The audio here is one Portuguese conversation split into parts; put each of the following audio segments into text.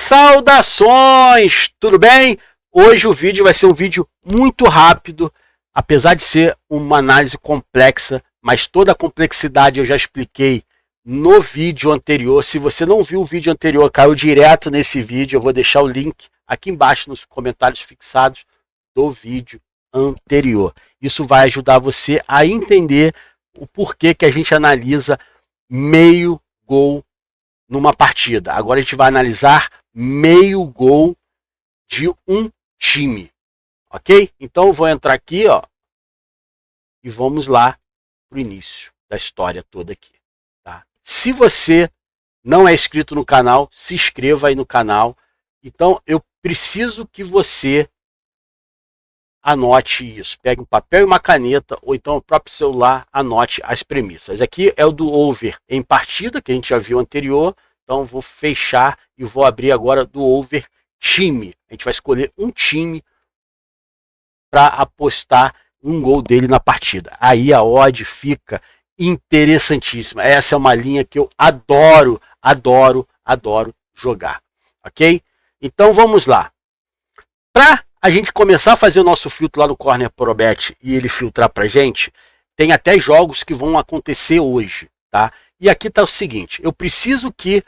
Saudações, tudo bem? Hoje o vídeo vai ser um vídeo muito rápido, apesar de ser uma análise complexa, mas toda a complexidade eu já expliquei no vídeo anterior. Se você não viu o vídeo anterior, caiu direto nesse vídeo, eu vou deixar o link aqui embaixo nos comentários fixados do vídeo anterior. Isso vai ajudar você a entender o porquê que a gente analisa meio gol numa partida. Agora a gente vai analisar meio gol de um time, ok? Então eu vou entrar aqui, ó, e vamos lá pro início da história toda aqui, tá? Se você não é inscrito no canal, se inscreva aí no canal. Então eu preciso que você anote isso. Pegue um papel e uma caneta, ou então o próprio celular, anote as premissas. Aqui é o do over em partida, que a gente já viu anterior. Então vou fechar e vou abrir agora do over time. A gente vai escolher um time para apostar um gol dele na partida. Aí a odd fica interessantíssima. Essa é uma linha que eu adoro jogar. Ok? Então vamos lá. Para a gente começar a fazer o nosso filtro lá no Corner Probet e ele filtrar para a gente, tem até jogos que vão acontecer hoje, tá? E aqui está o seguinte, eu preciso que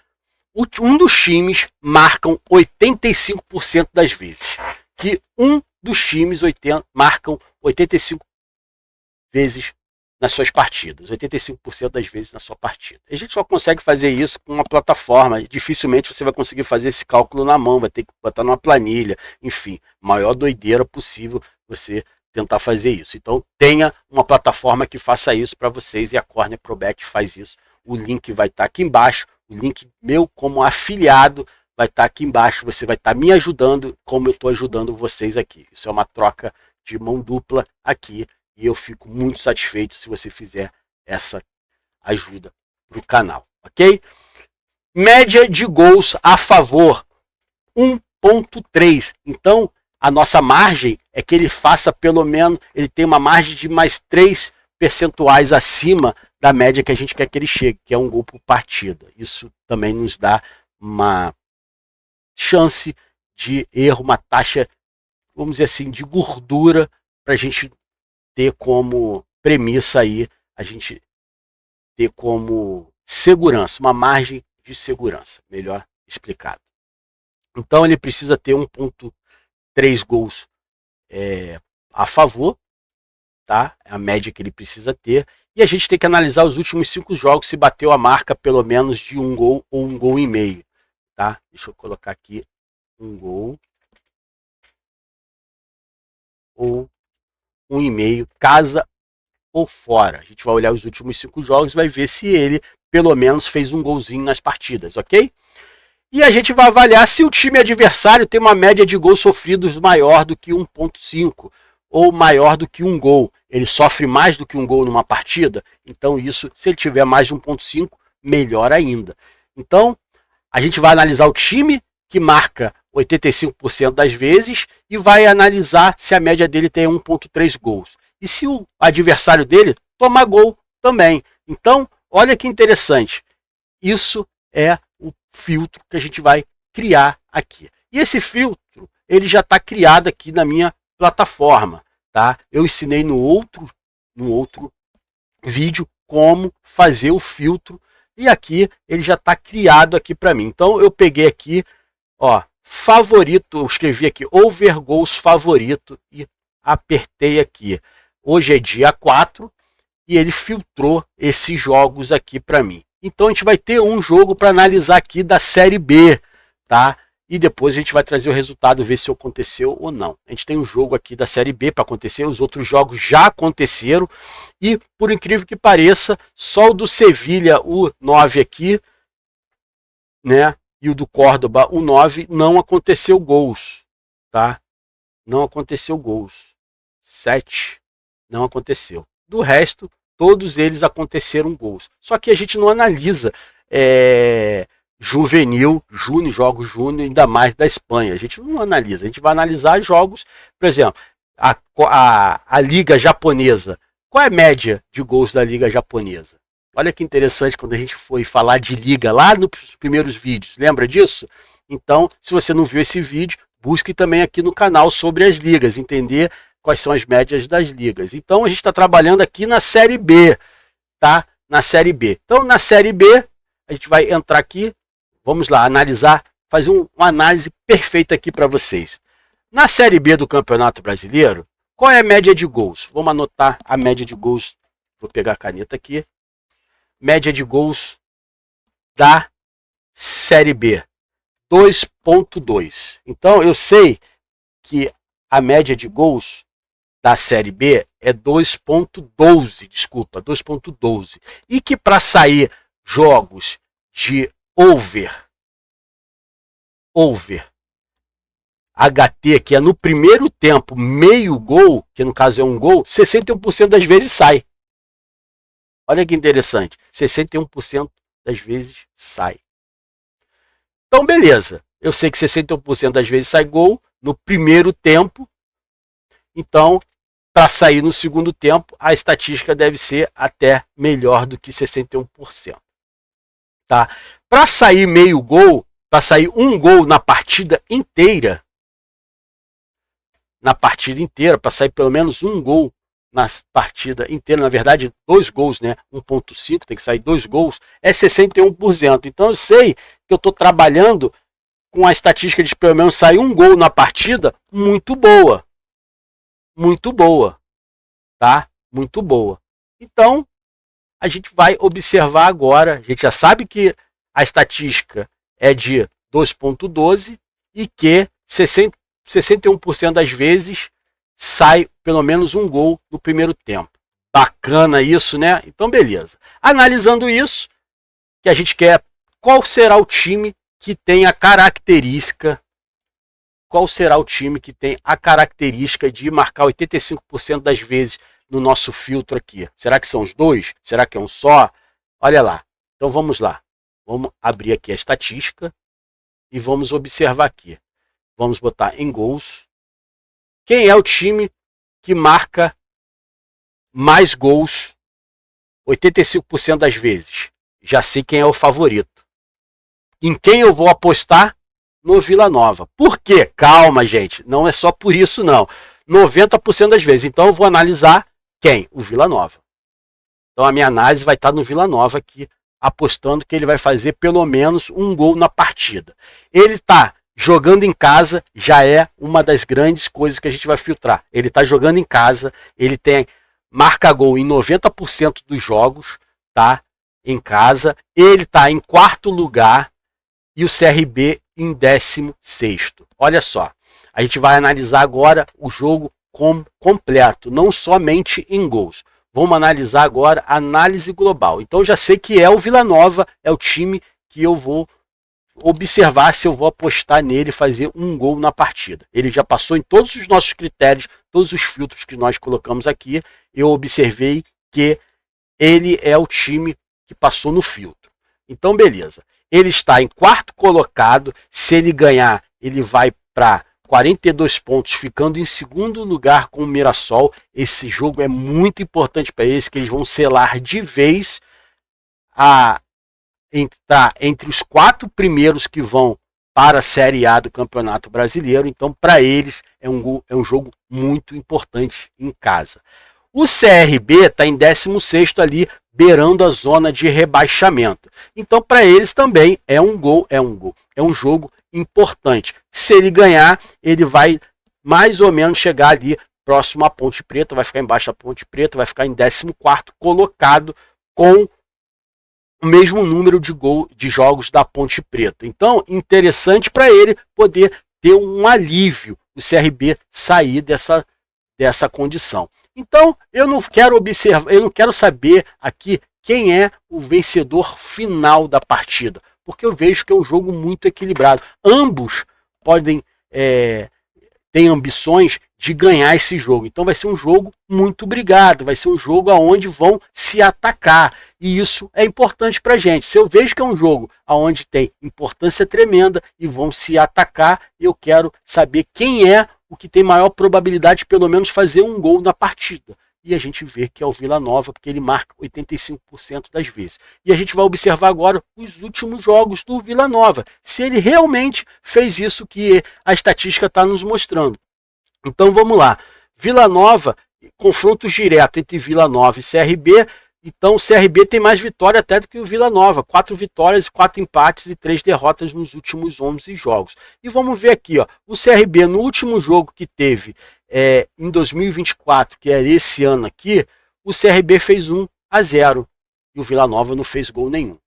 um dos times marcam 85% das vezes. Que um dos times marcam 85 vezes nas suas partidas. 85% das vezes na sua partida. A gente só consegue fazer isso com uma plataforma. Dificilmente você vai conseguir fazer esse cálculo na mão. Vai ter que botar numa planilha. Enfim, maior doideira possível você tentar fazer isso. Então tenha uma plataforma que faça isso para vocês. E a Corner Probet faz isso. O link vai estar aqui embaixo. O link meu como afiliado vai estar aqui embaixo. Você vai estar me ajudando como eu estou ajudando vocês aqui. Isso é uma troca de mão dupla aqui. E eu fico muito satisfeito se você fizer essa ajuda para o canal. Ok? Média de gols a favor. 1.3. Então, a nossa margem é que ele faça pelo menos... Ele tem uma margem de mais 3 percentuais acima da média que a gente quer que ele chegue, que é um gol por partida. Isso também nos dá uma chance de erro, uma taxa, vamos dizer assim, de gordura para a gente ter como premissa aí, a gente ter como segurança, uma margem de segurança, melhor explicado. Então ele precisa ter 1.3 gols a favor, tá? É a média que ele precisa ter. E a gente tem que analisar os últimos 5 jogos, se bateu a marca pelo menos de 1 gol ou 1 gol e meio. Tá? Deixa eu colocar aqui 1 gol ou 1,5, casa ou fora. A gente vai olhar os últimos 5 jogos e vai ver se ele pelo menos fez um golzinho nas partidas, ok? E a gente vai avaliar se o time adversário tem uma média de gols sofridos maior do que 1.5 ou maior do que 1 gol. Ele sofre mais do que 1 gol numa partida, então isso, se ele tiver mais de 1.5, melhor ainda. Então, a gente vai analisar o time que marca 85% das vezes e vai analisar se a média dele tem 1.3 gols. E se o adversário dele tomar gol também. Então, olha que interessante. Isso é o filtro que a gente vai criar aqui. E esse filtro, ele já está criado aqui na minha plataforma, tá? Eu ensinei no outro vídeo como fazer o filtro e aqui ele já está criado aqui para mim. Então eu peguei aqui, ó, favorito, eu escrevi aqui over gols favorito e apertei aqui. Hoje é dia 4 e ele filtrou esses jogos aqui para mim. Então a gente vai ter um jogo para analisar aqui da Série B, tá? E depois a gente vai trazer o resultado, ver se aconteceu ou não. A gente tem um jogo aqui da Série B para acontecer, os outros jogos já aconteceram. E, por incrível que pareça, só o do Sevilha, o 9 aqui, né? E o do Córdoba, o 9, não aconteceu gols, tá? Não aconteceu gols. 7 não aconteceu. Do resto, todos eles aconteceram gols. Só que a gente não analisa juvenil, jogos júnior, ainda mais da Espanha. A gente não analisa, a gente vai analisar jogos, por exemplo, a Liga Japonesa. Qual é a média de gols da Liga Japonesa? Olha que interessante quando a gente foi falar de liga lá nos primeiros vídeos, lembra disso? Então, se você não viu esse vídeo, busque também aqui no canal sobre as ligas, entender quais são as médias das ligas. Então, a gente está trabalhando aqui na Série B, tá? Na Série B. Então, na Série B, a gente vai entrar aqui, vamos lá, analisar, fazer uma análise perfeita aqui para vocês. Na Série B do Campeonato Brasileiro, qual é a média de gols? Vamos anotar a média de gols. Vou pegar a caneta aqui. Média de gols da Série B, 2.2. Então, eu sei que a média de gols da Série B é 2.12, desculpa, 2.12. E que para sair jogos de over, HT, que é no primeiro tempo, meio gol, que no caso é um gol, 61% das vezes sai. Olha que interessante, 61% das vezes sai. Então, beleza. Eu sei que 61% das vezes sai gol no primeiro tempo. Então, para sair no segundo tempo, a estatística deve ser até melhor do que 61%. Tá? Para sair meio gol, para sair um gol na partida inteira, para sair pelo menos um gol na partida inteira, na verdade 2 gols, né? 1.5, tem que sair 2 gols, é 61%. Então eu sei que eu estou trabalhando com a estatística de pelo menos sair um gol na partida muito boa. Muito boa. Tá? Muito boa. Então, a gente vai observar agora, a gente já sabe que a estatística é de 2.12 e que 61% das vezes sai pelo menos um gol no primeiro tempo. Bacana isso, né? Então, beleza. Analisando isso, que a gente quer, qual será o time que tem a característica, de marcar 85% das vezes no nosso filtro aqui? Será que são os dois? Será que é um só? Olha lá. Então, vamos lá. Vamos abrir aqui a estatística e vamos observar aqui. Vamos botar em gols. Quem é o time que marca mais gols 85% das vezes? Já sei quem é o favorito. Em quem eu vou apostar? No Vila Nova. Por quê? Calma, gente. Não é só por isso, não. 90% das vezes. Então eu vou analisar quem? O Vila Nova. Então a minha análise vai estar no Vila Nova aqui, apostando que ele vai fazer pelo menos um gol na partida. Ele está jogando em casa, já é uma das grandes coisas que a gente vai filtrar. Ele está jogando em casa, ele marca gol em 90% dos jogos, tá? Em casa. Ele está em 4º lugar e o CRB em 16º. Olha só, a gente vai analisar agora o jogo completo, não somente em gols. Vamos analisar agora a análise global. Então já sei que é o Vila Nova, é o time que eu vou observar se eu vou apostar nele e fazer um gol na partida. Ele já passou em todos os nossos critérios, todos os filtros que nós colocamos aqui. Eu observei que ele é o time que passou no filtro. Então, beleza. Ele está em 4º colocado. Se ele ganhar, ele vai para 42 pontos, ficando em 2º lugar com o Mirassol. Esse jogo é muito importante para eles, que eles vão selar de vez a entrar entre os 4 primeiros que vão para a Série A do Campeonato Brasileiro. Então, para eles, é um jogo muito importante em casa. O CRB está em 16º ali, beirando a zona de rebaixamento. Então, para eles também é um jogo importante. Se ele ganhar, ele vai mais ou menos chegar ali próximo à Ponte Preta, vai ficar embaixo da Ponte Preta, vai ficar em 14º colocado com o mesmo número de jogos da Ponte Preta. Então, interessante para ele poder ter um alívio, o CRB sair dessa condição. Então, eu não quero saber aqui quem é o vencedor final da partida, porque eu vejo que é um jogo muito equilibrado. Ambos têm ambições de ganhar esse jogo. Então vai ser um jogo muito brigado, vai ser um jogo onde vão se atacar. E isso é importante para a gente. Se eu vejo que é um jogo onde tem importância tremenda e vão se atacar, eu quero saber quem é o que tem maior probabilidade de pelo menos fazer um gol na partida. e a gente vê que é o Vila Nova, porque ele marca 85% das vezes. E a gente vai observar agora os últimos jogos do Vila Nova, se ele realmente fez isso que a estatística está nos mostrando. Então vamos lá. Vila Nova, confrontos diretos entre Vila Nova e CRB. Então o CRB tem mais vitória até do que o Vila Nova. 4 vitórias, 4 empates e 3 derrotas nos últimos 11 jogos. E vamos ver aqui, ó, o CRB no último jogo que teve em 2024, que é esse ano aqui, o CRB fez 1-0 e o Vila Nova não fez gol nenhum.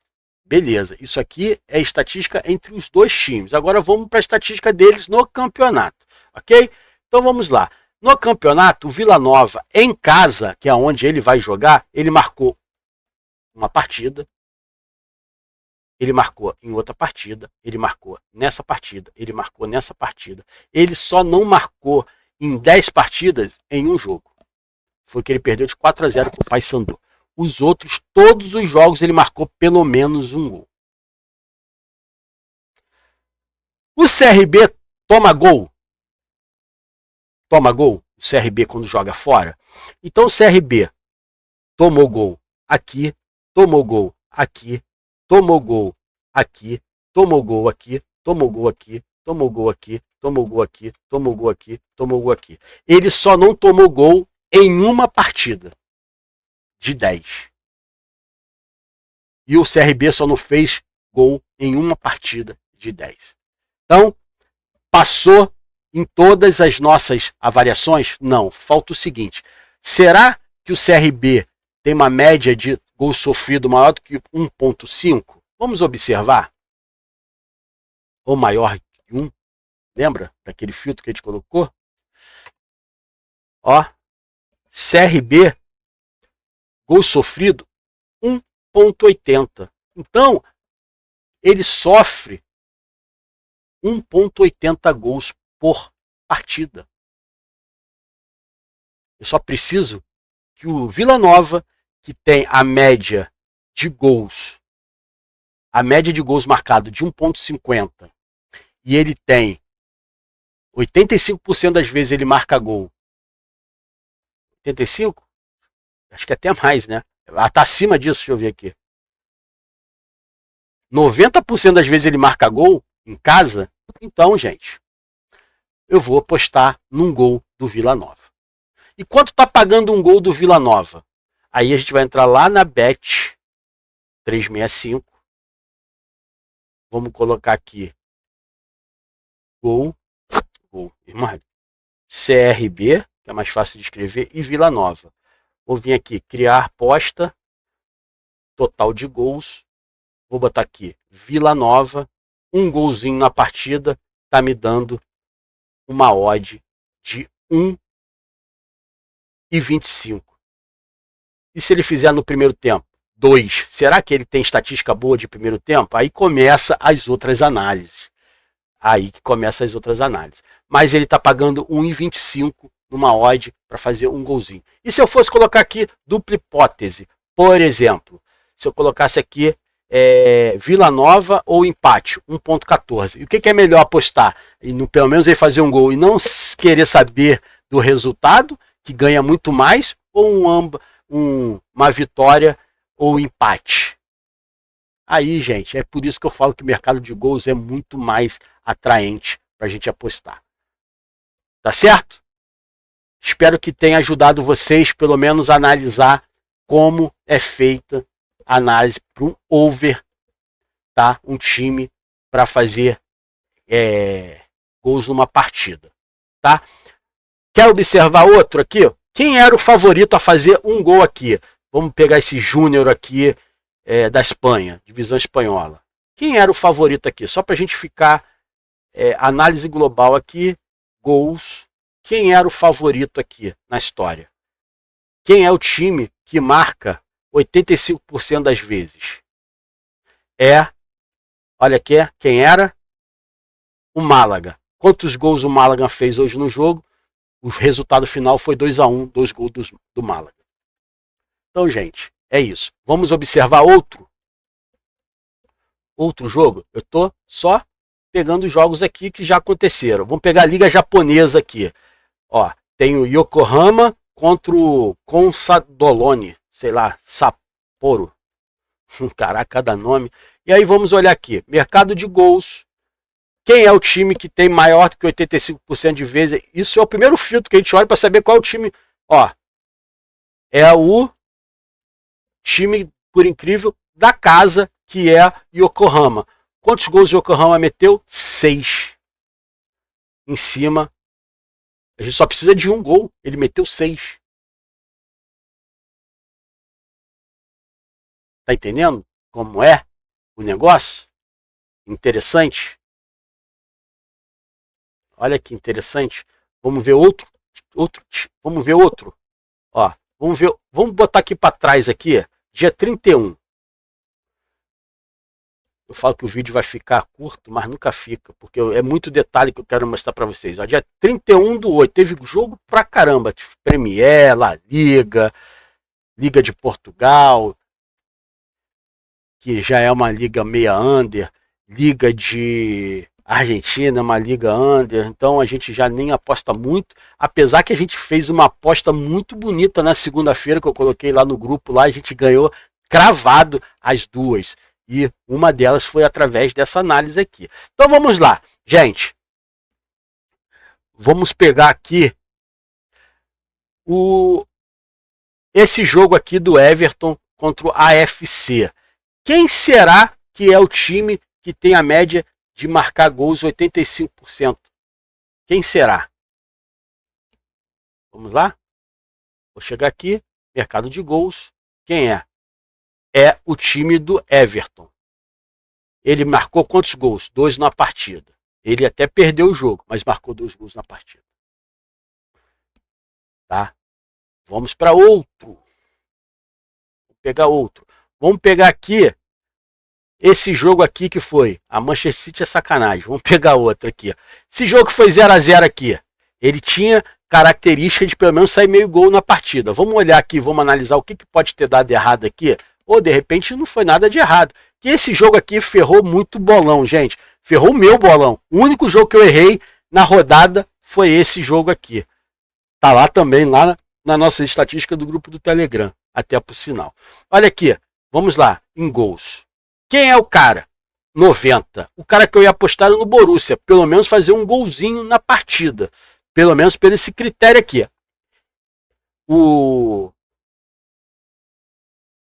Beleza, isso aqui é estatística entre os dois times. Agora vamos para a estatística deles no campeonato, ok? Então vamos lá. No campeonato, o Vila Nova, em casa, que é onde ele vai jogar, ele marcou uma partida, ele marcou em outra partida, ele marcou nessa partida, ele marcou nessa partida. Ele só não marcou em 10 partidas em um jogo. Foi que ele perdeu de 4-0 para o Paysandu. Os outros, todos os jogos, ele marcou pelo menos um gol. O CRB toma gol. Toma gol, o CRB quando joga fora. Então o CRB tomou gol aqui, tomou gol aqui, tomou gol aqui, tomou gol aqui, tomou gol aqui, tomou gol aqui, tomou gol aqui, tomou gol aqui, tomou gol aqui. Ele só não tomou gol em uma partida de 10. E o CRB só não fez gol em uma partida de 10. Então, passou em todas as nossas avaliações? Não. Falta o seguinte. Será que o CRB tem uma média de gol sofrido maior do que 1.5? Vamos observar. Ou maior que 1. Lembra daquele filtro que a gente colocou? Ó. CRB, gol sofrido, 1.80. Então, ele sofre 1.80 gols por partida. Eu só preciso que o Vila Nova, que tem a média de gols marcado de 1.50, e ele tem 85% das vezes ele marca gol. 85? Acho que até mais, né? Tá acima disso, deixa eu ver aqui. 90% das vezes ele marca gol em casa. Então, gente, eu vou apostar num gol do Vila Nova. E quanto está pagando um gol do Vila Nova? Aí a gente vai entrar lá na Bet 365. Vamos colocar aqui gol, irmão, CRB, que é mais fácil de escrever, e Vila Nova. Vou vir aqui, criar aposta, total de gols. Vou botar aqui, Vila Nova, um golzinho na partida, tá me dando uma odd de 1,25. E se ele fizer no primeiro tempo? 2. Será que ele tem estatística boa de primeiro tempo? Aí começa as outras análises. Mas ele está pagando 1,25 numa odd para fazer um golzinho. E se eu fosse colocar aqui dupla hipótese? Por exemplo, se eu colocasse aqui Vila Nova ou empate, 1.14. E o que é melhor apostar? E pelo menos ele fazer um gol e não querer saber do resultado, que ganha muito mais, ou uma vitória ou empate? Aí, gente, é por isso que eu falo que o mercado de gols é muito mais atraente para a gente apostar. Tá certo? Espero que tenha ajudado vocês, pelo menos, a analisar como é feita a análise para um over, tá? Um time para fazer gols numa partida, tá? Quer observar outro aqui? Quem era o favorito a fazer um gol aqui? Vamos pegar esse Júnior aqui da Espanha, divisão espanhola. Quem era o favorito aqui? Só para a gente ficar análise global aqui, gols. Quem era o favorito aqui na história? Quem é o time que marca 85% das vezes? Olha aqui, quem era? O Málaga. Quantos gols o Málaga fez hoje no jogo? O resultado final foi 2-1, 2 gols do Málaga. Então, gente, é isso. Vamos observar outro jogo. Eu estou só pegando os jogos aqui que já aconteceram. Vamos pegar a Liga Japonesa aqui. Ó, tem o Yokohama contra o Consadolone, sei lá, Sapporo. Caraca, cada nome. E aí vamos olhar aqui, mercado de gols. Quem é o time que tem maior do que 85% de vezes? Isso é o primeiro filtro que a gente olha para saber qual é o time. Ó, é o time, por incrível, da casa, que é Yokohama. Quantos gols o Yokohama meteu? 6. Em cima. A gente só precisa de um gol. Ele meteu 6. Tá entendendo como é o negócio? Interessante. Olha que interessante. Vamos ver outro. Vamos ver outro. Ó, vamos botar aqui para trás aqui, dia 31. Eu falo que o vídeo vai ficar curto, mas nunca fica, porque é muito detalhe que eu quero mostrar para vocês. Ó, dia 31/8, teve jogo pra caramba. Premier, La Liga, Liga de Portugal, que já é uma liga meia under, Liga de Argentina, uma liga under, então a gente já nem aposta muito, apesar que a gente fez uma aposta muito bonita na segunda-feira, que eu coloquei lá no grupo, lá a gente ganhou cravado as duas, e uma delas foi através dessa análise aqui. Então vamos lá, gente, vamos pegar aqui esse jogo aqui do Everton contra o AFC. Quem será que é o time que tem a média de marcar gols 85%? Quem será? Vamos lá? Vou chegar aqui, mercado de gols. Quem é? É o time do Everton. Ele marcou quantos gols? 2 na partida. Ele até perdeu o jogo, mas marcou 2 gols na partida. Tá? Vamos para outro. Vou pegar outro. Vamos pegar aqui esse jogo aqui que foi. A Manchester City é sacanagem. Vamos pegar outro aqui. Esse jogo que foi 0-0 aqui. Ele tinha característica de pelo menos sair meio gol na partida. Vamos olhar aqui, vamos analisar o que pode ter dado errado aqui. Ou de repente não foi nada de errado. Que esse jogo aqui ferrou muito bolão, gente. Ferrou o meu bolão. O único jogo que eu errei na rodada foi esse jogo aqui. Tá lá também, lá na nossa estatística do grupo do Telegram. Até por sinal. Olha aqui, vamos lá, em gols. Quem é o cara? 90. O cara que eu ia apostar no Borussia. Pelo menos fazer um golzinho na partida. Pelo menos pelo esse critério aqui. O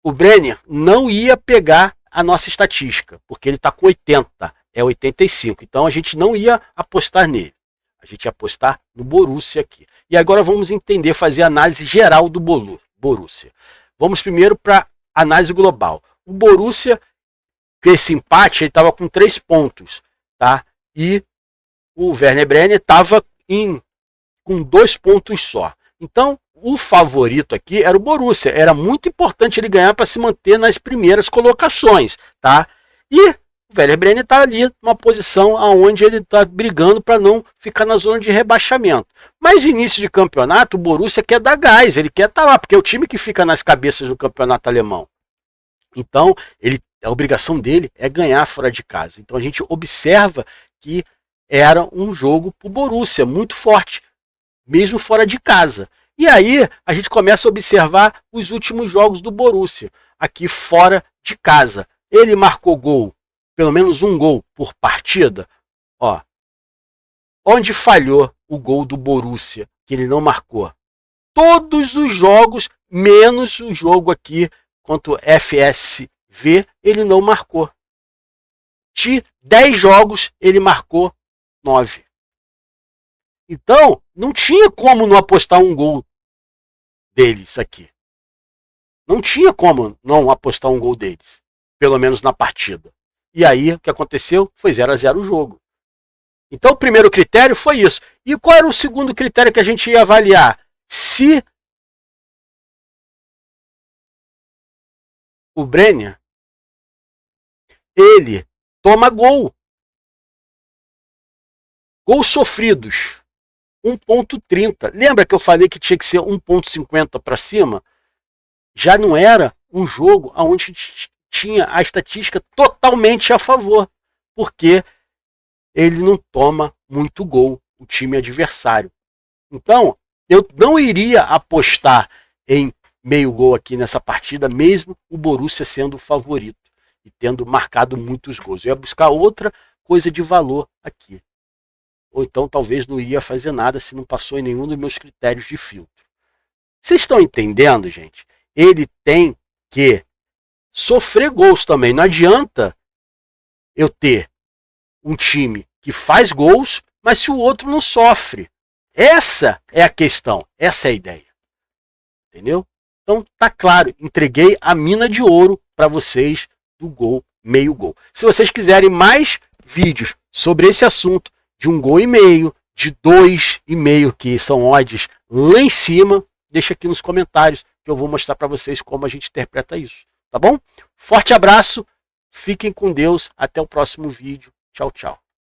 Brenner não ia pegar a nossa estatística. Porque ele está com 80. É 85. Então a gente não ia apostar nele. A gente ia apostar no Borussia aqui. E agora vamos entender, fazer a análise geral do Borussia. Vamos primeiro para a análise global. O Borussia, que esse empate, ele estava com 3 pontos, tá? E o Werner Bremer estava com 2 pontos só. Então, o favorito aqui era o Borussia. Era muito importante ele ganhar para se manter nas primeiras colocações, tá? E o Werner Bremer está ali numa posição onde ele está brigando para não ficar na zona de rebaixamento. Mas início de campeonato, o Borussia quer dar gás, ele quer estar lá, porque é o time que fica nas cabeças do campeonato alemão. Então, a obrigação dele é ganhar fora de casa. Então a gente observa que era um jogo para o Borussia muito forte, mesmo fora de casa. E aí a gente começa a observar os últimos jogos do Borussia, aqui fora de casa. Ele marcou gol, pelo menos um gol por partida. Ó, onde falhou o gol do Borussia, que ele não marcou? Todos os jogos, menos o jogo aqui contra o FSV, ele não marcou. De 10 jogos, ele marcou 9. Então, não tinha como não apostar um gol deles aqui. Não tinha como não apostar um gol deles. Pelo menos na partida. E aí, o que aconteceu? Foi 0-0 o jogo. Então, o primeiro critério foi isso. E qual era o segundo critério que a gente ia avaliar? Se o Brenner, ele toma gol. Gols sofridos. 1.30. Lembra que eu falei que tinha que ser 1.50 para cima? Já não era um jogo onde tinha a estatística totalmente a favor. Porque ele não toma muito gol, o time adversário. Então, Eu não iria apostar em meio gol aqui nessa partida, mesmo o Borussia sendo o favorito e tendo marcado muitos gols. Eu ia buscar outra coisa de valor aqui. Ou então talvez não iria fazer nada se não passou em nenhum dos meus critérios de filtro. Vocês estão entendendo, gente? Ele tem que sofrer gols também. Não adianta eu ter um time que faz gols, mas se o outro não sofre. Essa é a questão, essa é a ideia. Entendeu? Então tá claro, entreguei a mina de ouro para vocês do gol, meio gol. Se vocês quiserem mais vídeos sobre esse assunto, de 1,5 gol, de 2,5, que são odds lá em cima, deixa aqui nos comentários que eu vou mostrar para vocês como a gente interpreta isso. Tá bom? Forte abraço, fiquem com Deus, até o próximo vídeo. Tchau, tchau.